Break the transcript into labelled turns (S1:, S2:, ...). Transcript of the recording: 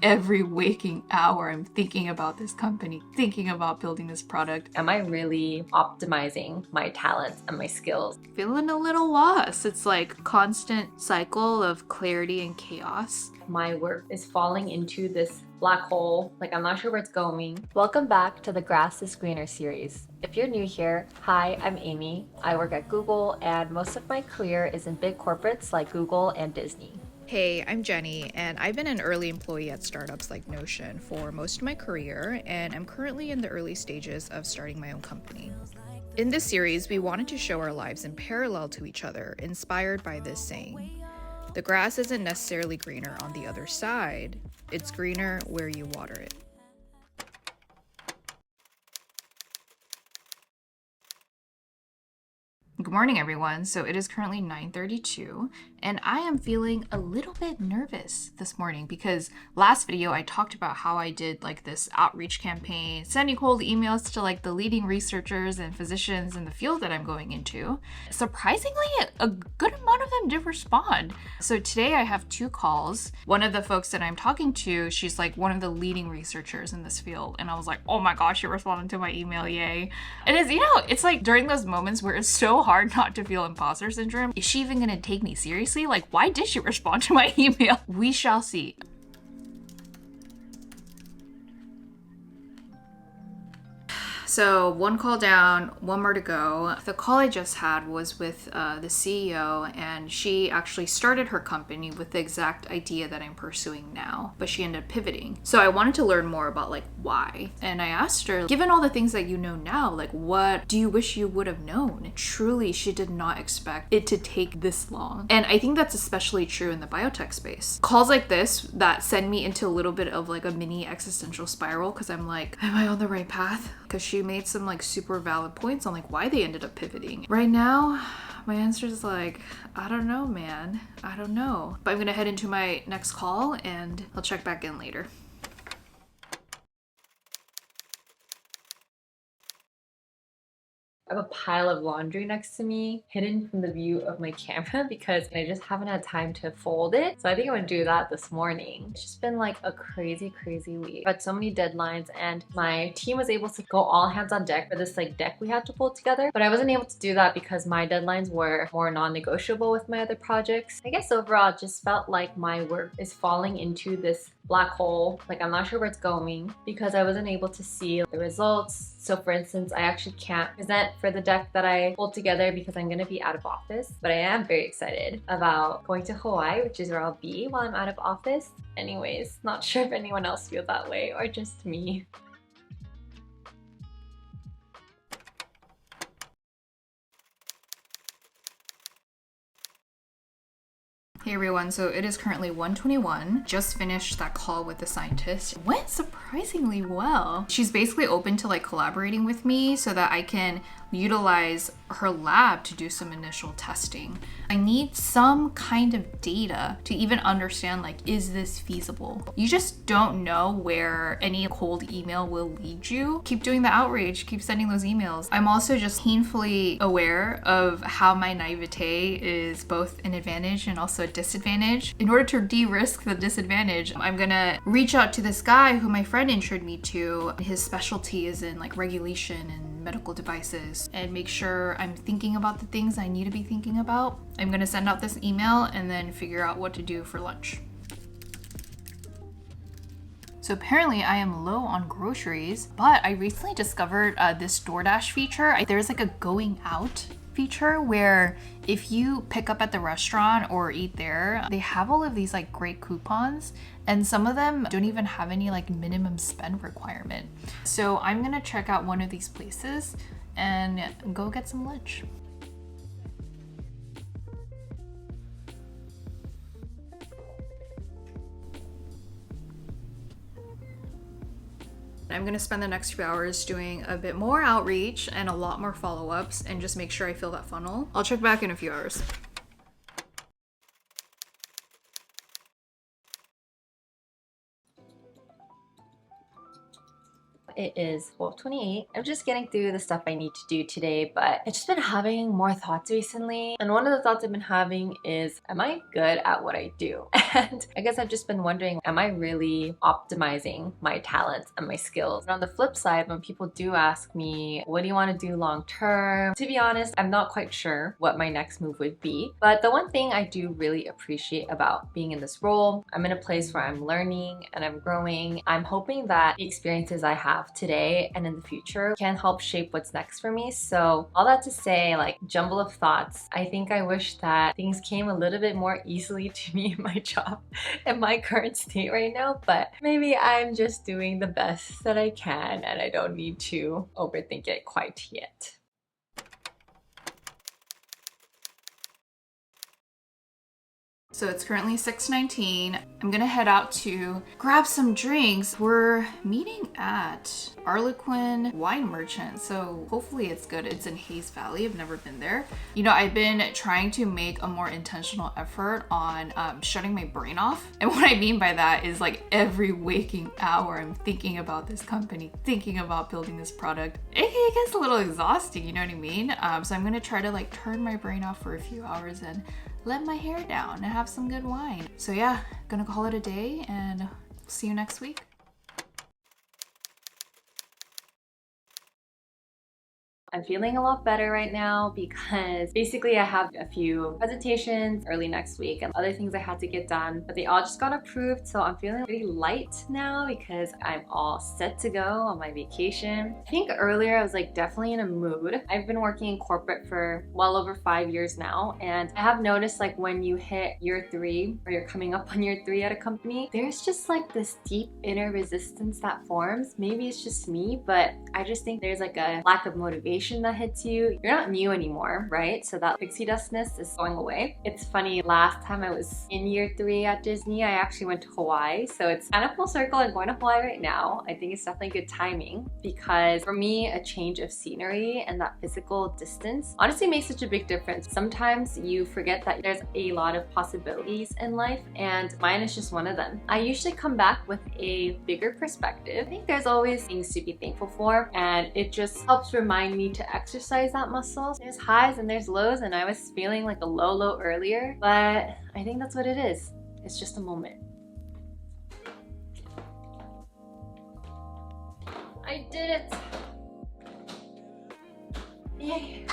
S1: every waking hour, I'm thinking about this company, thinking about building this product.
S2: Am I really optimizing my talents and my skills?
S1: Feeling a little lost. It's like constant cycle of clarity and chaos.
S2: My work is falling into this black hole. Like, I'm not sure where it's going.
S3: Welcome back to the Grass is Greener series. If you're new here, hi, I'm Amy. I work at Google and most of my career is in big corporates like Google and Disney.
S4: Hey, I'm Jenny, and I've been an early employee at startups like Notion for most of my career, and I'm currently in the early stages of starting my own company. In this series, we wanted to show our lives in parallel to each other, inspired by this saying: the grass isn't necessarily greener on the other side, it's greener where you water it.
S1: Good morning, everyone. So it is currently 9:32, and I am feeling a little bit nervous this morning because last video I talked about how I did like this outreach campaign, sending cold emails to like the leading researchers and physicians in the field that I'm going into. Surprisingly, a good amount of them did respond. So today I have two calls. One of the folks that I'm talking to, she's like one of the leading researchers in this field, and I was like, oh my gosh, she responded to my email, yay. It is, it's like during those moments where it's so hard not to feel imposter syndrome. Is she even gonna take me seriously? Like, why did she respond to my email? We shall see. So one call down, one more to go. The call I just had was with the CEO, and she actually started her company with the exact idea that I'm pursuing now, but she ended up pivoting. So I wanted to learn more about like why. And I asked her, given all the things that you know now, like what do you wish you would have known? Truly, she did not expect it to take this long. And I think that's especially true in the biotech space. Calls like this that send me into a little bit of like a mini existential spiral because I'm like, am I on the right path? Because she made some like super valid points on like why they ended up pivoting. Right now, my answer is like, I don't know, man. I don't know. But I'm gonna head into my next call and I'll check back in later.
S2: I have a pile of laundry next to me, hidden from the view of my camera because I just haven't had time to fold it. So I think I'm gonna do that this morning. It's just been like a crazy week. I've had so many deadlines and my team was able to go all hands on deck for this like deck we had to pull together. But I wasn't able to do that because my deadlines were more non-negotiable with my other projects. I guess overall it just felt like my work is falling into this black hole. Like, I'm not sure where it's going because I wasn't able to see the results. So for instance, I actually can't present for the deck that I pulled together because I'm gonna be out of office. But I am very excited about going to Hawaii, which is where I'll be while I'm out of office. Anyways, not sure if anyone else feels that way or just me.
S1: Hey everyone, so it is currently 1:21. Just finished that call with the scientist. Went surprisingly well. She's basically open to like collaborating with me so that I can utilize her lab to do some initial testing. I need some kind of data to even understand like, is this feasible? You just don't know where any cold email will lead you. Keep doing the outreach, keep sending those emails. I'm also just painfully aware of how my naivete is both an advantage and also a disadvantage. In order to de-risk the disadvantage, I'm gonna reach out to this guy who my friend introduced me to. His specialty is in like regulation and medical devices, and make sure I'm thinking about the things I need to be thinking about. I'm gonna send out this email and then figure out what to do for lunch. So apparently I am low on groceries, but I recently discovered this DoorDash feature. There's like a going out feature where if you pick up at the restaurant or eat there, they have all of these like great coupons, and some of them don't even have any like minimum spend requirement. So I'm gonna check out one of these places and go get some lunch. I'm gonna spend the next few hours doing a bit more outreach and a lot more follow-ups and just make sure I fill that funnel. I'll check back in a few hours.
S2: It is 12:28. I'm just getting through the stuff I need to do today, but I've just been having more thoughts recently. And one of the thoughts I've been having is, am I good at what I do? And I guess I've just been wondering, am I really optimizing my talents and my skills? And on the flip side, when people do ask me, what do you want to do long term? To be honest, I'm not quite sure what my next move would be. But the one thing I do really appreciate about being in this role, I'm in a place where I'm learning and I'm growing. I'm hoping that the experiences I have today and in the future can help shape what's next for me. So all that to say, like, jumble of thoughts, I think I wish that things came a little bit more easily to me in my job in my current state right now, but maybe I'm just doing the best that I can and I don't need to overthink it quite yet.
S1: So it's currently 6:19. I'm gonna head out to grab some drinks. We're meeting at Harlequin Wine Merchant, so hopefully it's good. It's in Hayes Valley. I've never been there. You know, I've been trying to make a more intentional effort on shutting my brain off. And what I mean by that is, like, every waking hour I'm thinking about this company, thinking about building this product. It gets a little exhausting, you know what I mean? So I'm gonna try to, like, turn my brain off for a few hours and let my hair down and have some good wine. So yeah, gonna call it a day and see you next week.
S2: I'm feeling a lot better right now because basically I have a few presentations early next week and other things I had to get done, but they all just got approved. So I'm feeling pretty light now because I'm all set to go on my vacation. I think earlier I was like definitely in a mood. I've been working in corporate for well over 5 years now, and I have noticed, like, when you hit year 3 or you're coming up on year 3 at a company, there's just like this deep inner resistance that forms. Maybe it's just me, but I just think there's like a lack of motivation that hits you. You're not new anymore, right? So that pixie dustness is going away. It's funny, last time I was in year 3 at Disney, I actually went to Hawaii. So it's kind of full circle. I'm going to Hawaii right now. I think it's definitely good timing because for me, a change of scenery and that physical distance honestly makes such a big difference. Sometimes you forget that there's a lot of possibilities in life, and mine is just one of them. I usually come back with a bigger perspective. I think there's always things to be thankful for, and it just helps remind me to exercise that muscle. There's highs and there's lows, and I was feeling like a low earlier, but I think that's what it is. It's just a moment. I did it! Yay!